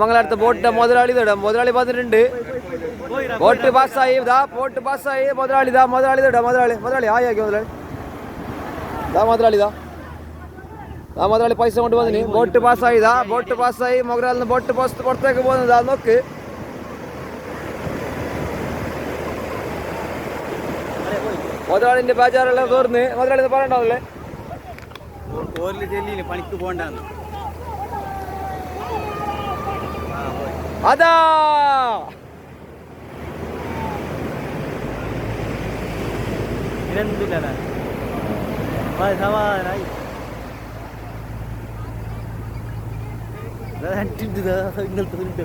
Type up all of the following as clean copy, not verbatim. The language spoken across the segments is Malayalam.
മംഗലാടുത്ത ബോട്ടിന്റെ മുതലാളി ഇതാ മുതലാളി വന്നിട്ടുണ്ട്. ബോട്ട് പാസ്സായി ബോട്ട് പാസ്സായി മുതലാളി മുതലാളി മുതലാളി ആക്കി മുതലാളി മുതലാളി മുതലാളി പൈസ കൊണ്ട് വന്നിന്. ബോട്ട് പാസ്സായി മൊഗരാലിന് ബോട്ട് പുറത്തേക്ക് പോകുന്നതാ. നോക്ക് മുതലാളിന്റെ ബേജാറെല്ലാം തീർന്ന്. മുതലാളി പറയണ്ടാവില്ലേ പണിക്ക് പോകണ്ടെന്ന് അതാ സമാധാനായി ഇന്നലത്തെ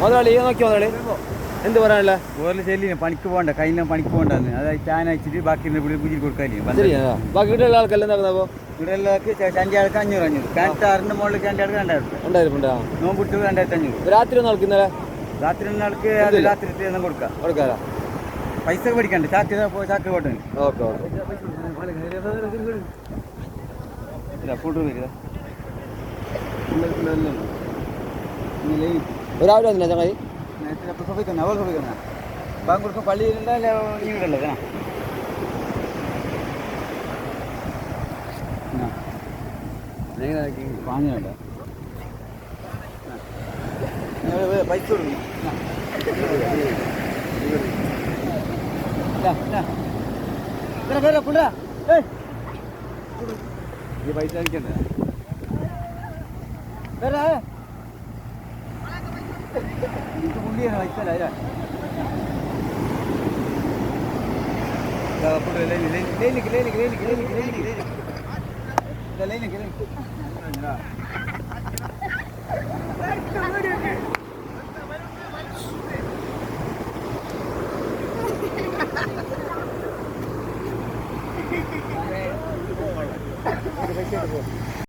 മുതലാളി നോക്കി മുതലാളി എന്ത് പറയാനല്ലേ ഓരോ ചെല്ലിന് പണിക്ക് പോകണ്ട കയ്യിലും പണിക്ക് പോകണ്ടെന്ന് അതായത് ചാൻ അയച്ചിട്ട് ബാക്കി പുതിയ കൊടുക്കാല്ലേ ബാക്കി വീട്ടിലുള്ള ആൾക്കെല്ലാം എന്താക്കുന്നപ്പോ ഇവിടെ എല്ലാവർക്കും 5 ആൾക്ക് 500 കിണറ്റാറിന്റെ മുകളിൽ 2 ആൾക്ക് 2000 നോമ്പിട്ട് 2500 രാത്രി ഒന്നും ഇന്നലെ രാത്രി ഒന്നാൾക്ക് രാത്രി കൊടുക്കാം പൈസ പഠിക്കണ്ട ചാക്ക് പോട്ടെ ഓക്കെ ഫോട്ടോ വരിക ഒരാവിടെ വന്നില്ല ചങ്ങായി ബാങ്കുർക്ക് പള്ളിയിലുണ്ടല്ലേ ഈവിടല്ലേ വാങ്ങിയുണ്ട് പൈസ കൊടുക്കണം ഈ പൈസ അടിക്കണ്ടേ പുള്ളിയാണ് പൈസ അല്ല